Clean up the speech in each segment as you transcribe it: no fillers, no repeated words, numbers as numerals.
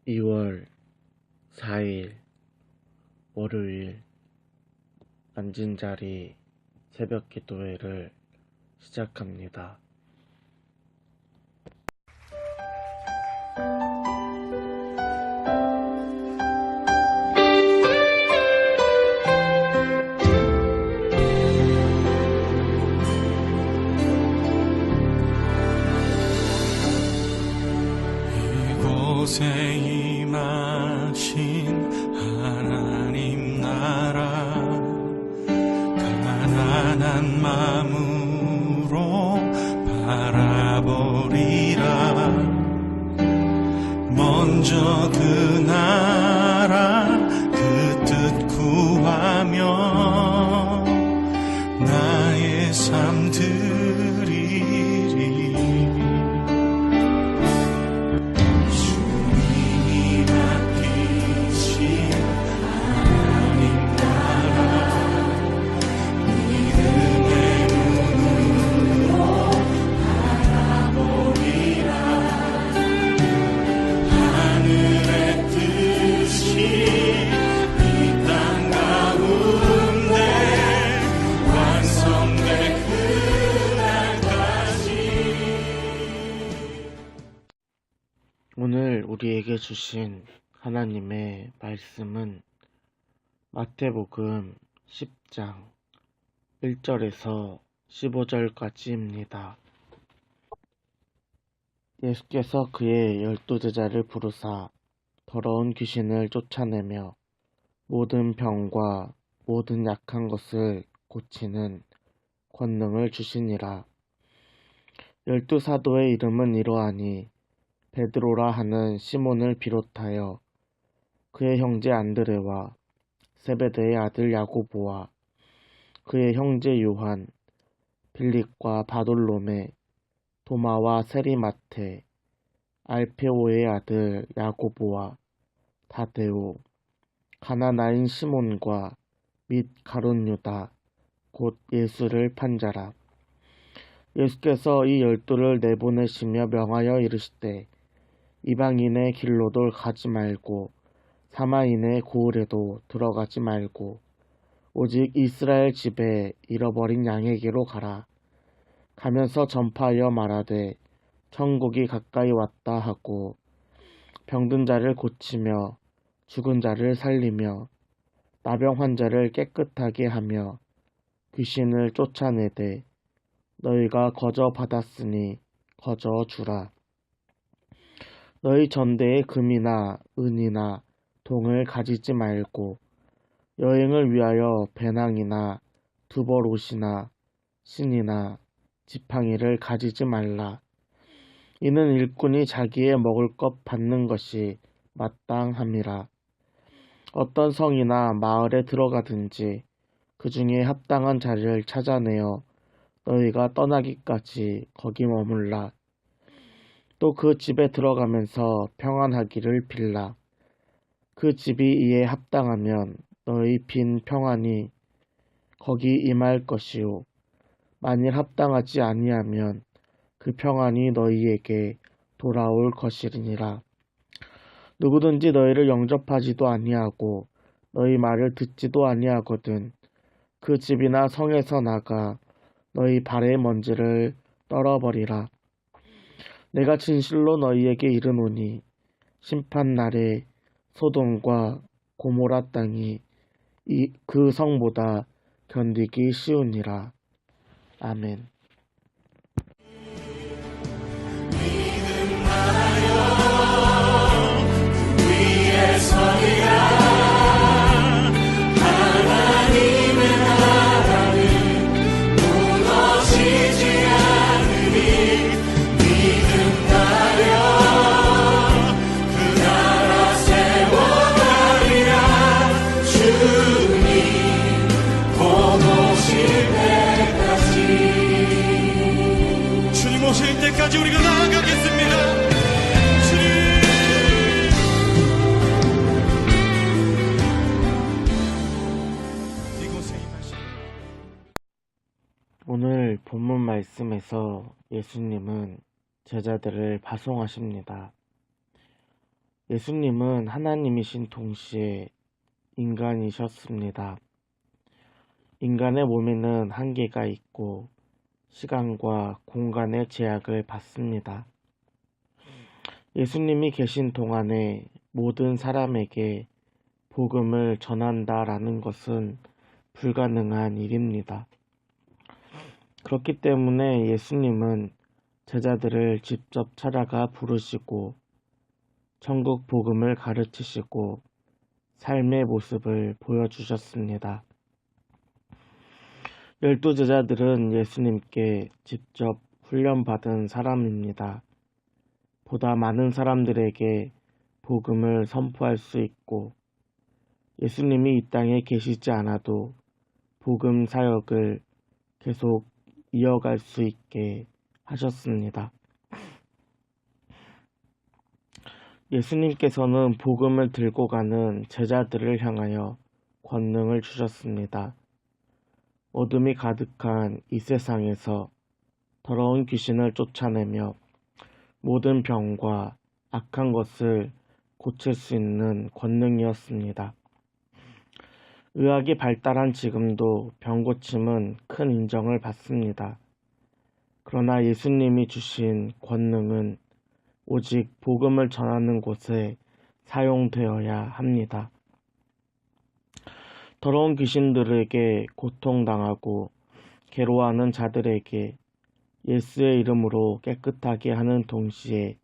2월 4일 월요일 앉은 자리 새벽 기도회를 시작합니다. 이곳에 임하신 하나님 나라 가난한 마음으로 바라보리라. 먼저 그 나라 그 뜻 구하며 나의 삶 드리리. 오늘 우리에게 주신 하나님의 말씀은 마태복음 10장 1절에서 15절까지입니다. 예수께서 그의 12제자를 부르사 더러운 귀신을 쫓아내며 모든 병과 모든 약한 것을 고치는 권능을 주시니라. 12사도의 이름은 이러하니 베드로라 하는 시몬을 비롯하여 그의 형제 안드레와 세베대의 아들 야고보와 그의 형제 요한, 빌립과 바돌로메, 도마와 세리마테, 알페오의 아들 야고보와 다데오, 가나나인 시몬과 및 가룟 유다, 곧 예수를 판자라. 예수께서 이 12를 내보내시며 명하여 이르시되 이방인의 길로도 가지 말고 사마인의 고을에도 들어가지 말고 오직 이스라엘 집에 잃어버린 양에게로 가라. 가면서 전파하여 말하되 천국이 가까이 왔다 하고 병든 자를 고치며 죽은 자를 살리며 나병 환자를 깨끗하게 하며 귀신을 쫓아내되 너희가 거저 받았으니 거저 주라. 너희 전대에 금이나 은이나 동을 가지지 말고 여행을 위하여 배낭이나 두벌옷이나 신이나 지팡이를 가지지 말라. 이는 일꾼이 자기의 먹을 것 받는 것이 마땅함이라. 어떤 성이나 마을에 들어가든지 그 중에 합당한 자리를 찾아내어 너희가 떠나기까지 거기 머물라. 또 그 집에 들어가면서 평안하기를 빌라. 그 집이 이에 합당하면 너희 빈 평안이 거기 임할 것이요 만일 합당하지 아니하면 그 평안이 너희에게 돌아올 것이니라. 누구든지 너희를 영접하지도 아니하고 너희 말을 듣지도 아니하거든 그 집이나 성에서 나가 너희 발의 먼지를 떨어버리라. 내가 진실로 너희에게 이르노니 심판날에 소돔과 고모라 땅이 그 성보다 견디기 쉬우니라. 아멘. 주님 오실 때까지 우리가 나아가겠습니다. 오늘 본문 말씀에서 예수님은 제자들을 파송하십니다. 예수님은 하나님이신 동시에 인간이셨습니다. 인간의 몸에는 한계가 있고 시간과 공간의 제약을 받습니다. 예수님이 계신 동안에 모든 사람에게 복음을 전한다라는 것은 불가능한 일입니다. 그렇기 때문에 예수님은 제자들을 직접 찾아가 부르시고 천국 복음을 가르치시고 삶의 모습을 보여주셨습니다. 12제자들은 예수님께 직접 훈련받은 사람입니다. 보다 많은 사람들에게 복음을 선포할 수 있고 예수님이 이 땅에 계시지 않아도 복음 사역을 계속 이어갈 수 있게 하셨습니다. 예수님께서는 복음을 들고 가는 제자들을 향하여 권능을 주셨습니다. 어둠이 가득한 이 세상에서 더러운 귀신을 쫓아내며 모든 병과 악한 것을 고칠 수 있는 권능이었습니다. 의학이 발달한 지금도 병고침은 큰 인정을 받습니다. 그러나 예수님이 주신 권능은 오직 복음을 전하는 곳에 사용되어야 합니다. 더러운 귀신들에게 고통당하고 괴로워하는 자들에게 예수의 이름으로 깨끗하게 하는 동시에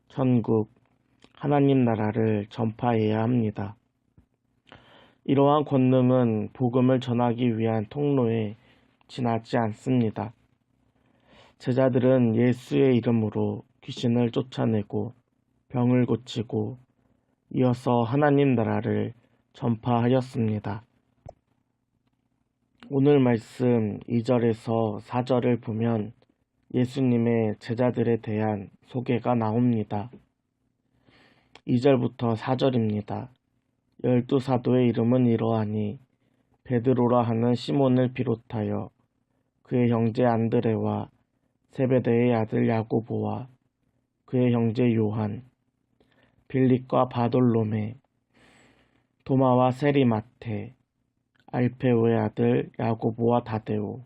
천국, 하나님 나라를 전파해야 합니다. 이러한 권능은 복음을 전하기 위한 통로에 지나지 않습니다. 제자들은 예수의 이름으로 귀신을 쫓아내고 병을 고치고 이어서 하나님 나라를 전파하였습니다. 오늘 말씀 2절에서 4절을 보면 예수님의 제자들에 대한 소개가 나옵니다. 2절부터 4절입니다. 12사도의 이름은 이러하니 베드로라 하는 시몬을 비롯하여 그의 형제 안드레와 세베대의 아들 야고보와 그의 형제 요한, 빌립과 바돌로메, 도마와 세리마테, 알페오의 아들 야고보와 다데오,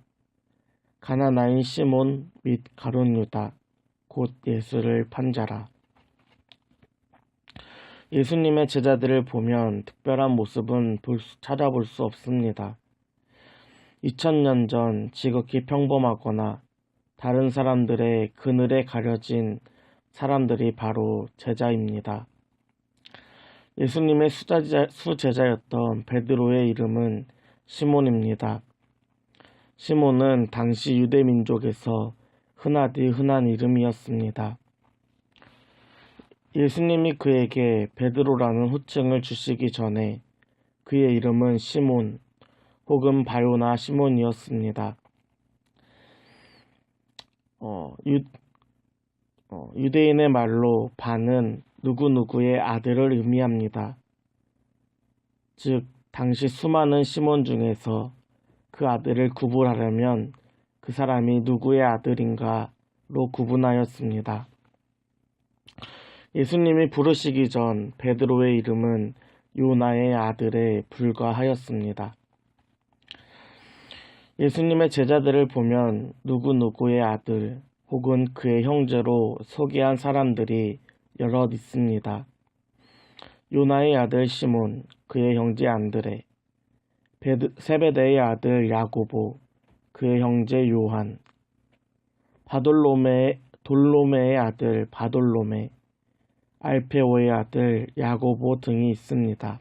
가나나인 시몬 및 가룟 유다, 곧 예수를 판 자라. 예수님의 제자들을 보면 특별한 모습은 찾아볼 수 없습니다. 2000년 전 지극히 평범하거나 다른 사람들의 그늘에 가려진 사람들이 바로 제자입니다. 예수님의 수제자였던 베드로의 이름은 시몬입니다. 시몬은 당시 유대 민족에서 흔하디 흔한 이름이었습니다. 예수님이 그에게 베드로라는 호칭을 주시기 전에 그의 이름은 시몬 혹은 바요나 시몬이었습니다. 유대인의 말로 바는 누구누구의 아들을 의미합니다. 즉 당시 수많은 시몬 중에서 그 아들을 구분하려면 그 사람이 누구의 아들인가로 구분하였습니다. 예수님이 부르시기 전 베드로의 이름은 요나의 아들에 불과하였습니다. 예수님의 제자들을 보면 누구누구의 아들 혹은 그의 형제로 소개한 사람들이 여럿 있습니다. 요나의 아들 시몬, 그의 형제 안드레, 세베대의 아들 야고보, 그의 형제 요한, 돌로메의 아들 바돌로메, 알페오의 아들 야고보 등이 있습니다.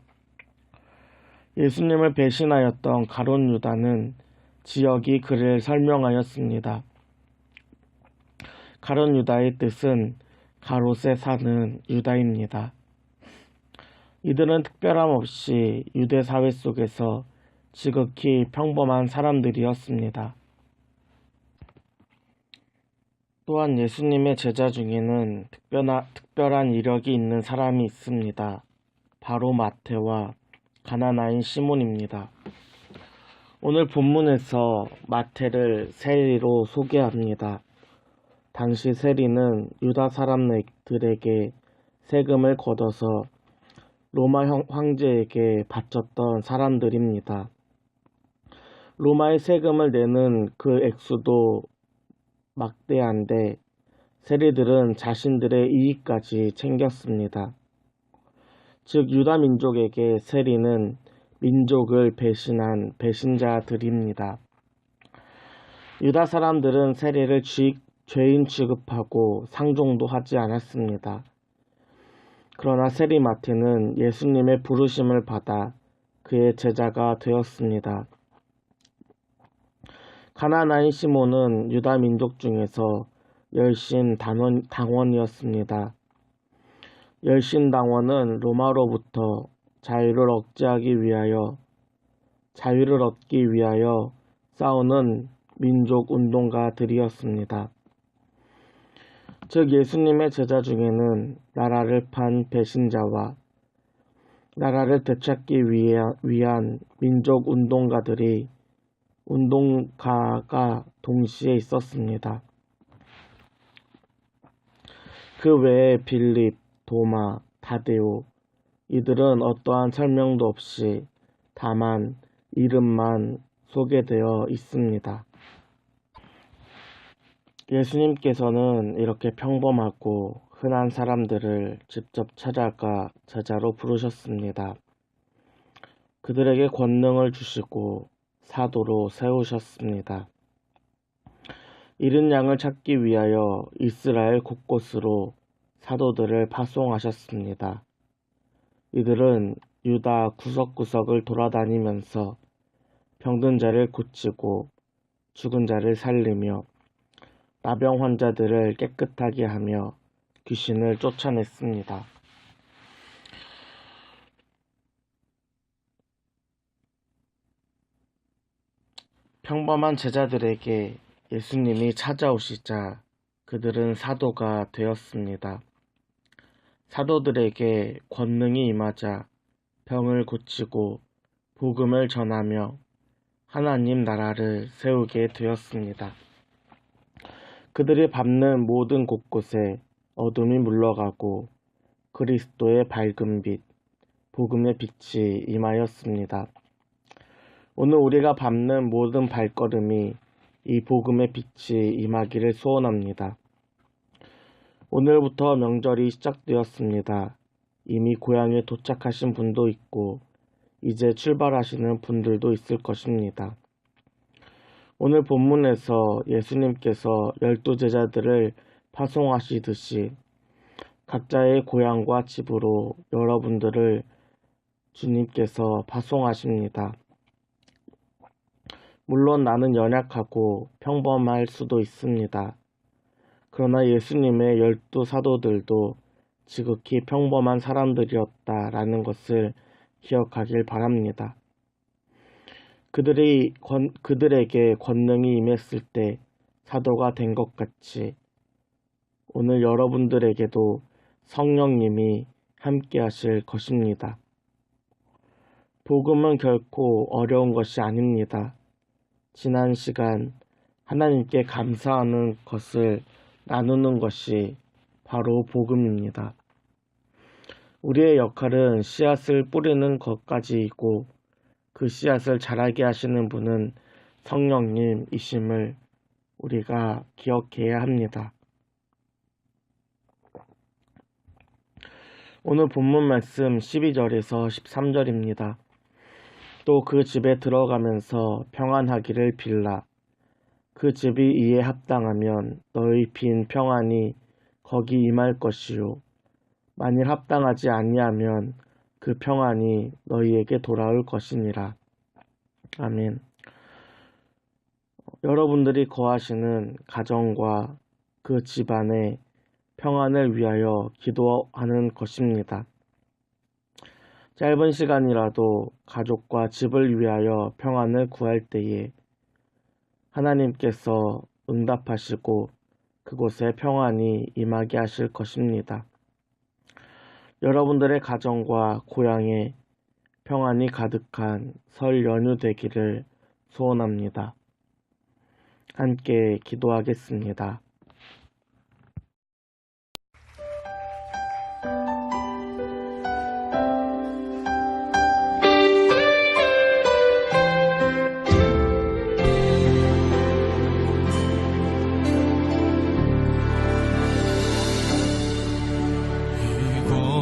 예수님을 배신하였던 가룟 유다는 지역이 그를 설명하였습니다. 가룟 유다의 뜻은 가롯에 사는 유다입니다. 이들은 특별함 없이 유대 사회 속에서 지극히 평범한 사람들이었습니다. 또한 예수님의 제자 중에는 특별한 이력이 있는 사람이 있습니다. 바로 마태와 가나나인 시몬입니다. 오늘 본문에서 마태를 세리로 소개합니다. 당시 세리는 유다 사람들에게 세금을 걷어서 로마 황제에게 바쳤던 사람들입니다. 로마의 세금을 내는 그 액수도 막대한데 세리들은 자신들의 이익까지 챙겼습니다. 즉 유다 민족에게 세리는 민족을 배신한 배신자들입니다. 유다 사람들은 세리를 죄인 취급하고 상종도 하지 않았습니다. 그러나 세리 마태는 예수님의 부르심을 받아 그의 제자가 되었습니다. 가나나인 시몬은 유다 민족 중에서 열신 당원이었습니다. 열신 당원은 로마로부터 자유를 얻기 위하여 싸우는 민족 운동가들이었습니다. 즉 예수님의 제자 중에는 나라를 판 배신자와 나라를 되찾기 위한 민족 운동가가 동시에 있었습니다. 그 외에 빌립, 도마, 다데오 이들은 어떠한 설명도 없이 다만 이름만 소개되어 있습니다. 예수님께서는 이렇게 평범하고 흔한 사람들을 직접 찾아가 제자로 부르셨습니다. 그들에게 권능을 주시고 사도로 세우셨습니다. 잃은 양을 찾기 위하여 이스라엘 곳곳으로 사도들을 파송하셨습니다. 이들은 유다 구석구석을 돌아다니면서 병든 자를 고치고 죽은 자를 살리며 나병 환자들을 깨끗하게 하며 귀신을 쫓아냈습니다. 평범한 제자들에게 예수님이 찾아오시자 그들은 사도가 되었습니다. 사도들에게 권능이 임하자 병을 고치고 복음을 전하며 하나님 나라를 세우게 되었습니다. 그들이 밟는 모든 곳곳에 어둠이 물러가고 그리스도의 밝은 빛, 복음의 빛이 임하였습니다. 오늘 우리가 밟는 모든 발걸음이 이 복음의 빛이 임하기를 소원합니다. 오늘부터 명절이 시작되었습니다. 이미 고향에 도착하신 분도 있고 이제 출발하시는 분들도 있을 것입니다. 오늘 본문에서 예수님께서 12제자들을 파송하시듯이 각자의 고향과 집으로 여러분들을 주님께서 파송하십니다. 물론 나는 연약하고 평범할 수도 있습니다. 그러나 예수님의 12사도들도 지극히 평범한 사람들이었다라는 것을 기억하길 바랍니다. 그들에게 권능이 임했을 때 사도가 된 것 같이 오늘 여러분들에게도 성령님이 함께 하실 것입니다. 복음은 결코 어려운 것이 아닙니다. 지난 시간 하나님께 감사하는 것을 나누는 것이 바로 복음입니다. 우리의 역할은 씨앗을 뿌리는 것까지이고 그 씨앗을 자라게 하시는 분은 성령님이심을 우리가 기억해야 합니다. 오늘 본문 말씀 12절에서 13절입니다. 또 그 집에 들어가면서 평안하기를 빌라. 그 집이 이에 합당하면 너희 빈 평안이 거기 임할 것이요. 만일 합당하지 아니하면 그 평안이 너희에게 돌아올 것이니라. 아멘. 여러분들이 거하시는 가정과 그 집안의 평안을 위하여 기도하는 것입니다. 짧은 시간이라도 가족과 집을 위하여 평안을 구할 때에 하나님께서 응답하시고 그곳에 평안이 임하게 하실 것입니다. 여러분들의 가정과 고향에 평안이 가득한 설 연휴 되기를 소원합니다. 함께 기도하겠습니다.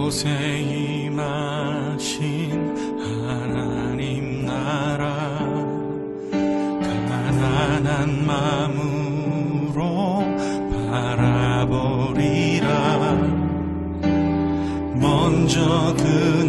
이곳에 임하신 하나님 나라 가난한 마음으로 바라보리라 먼저 그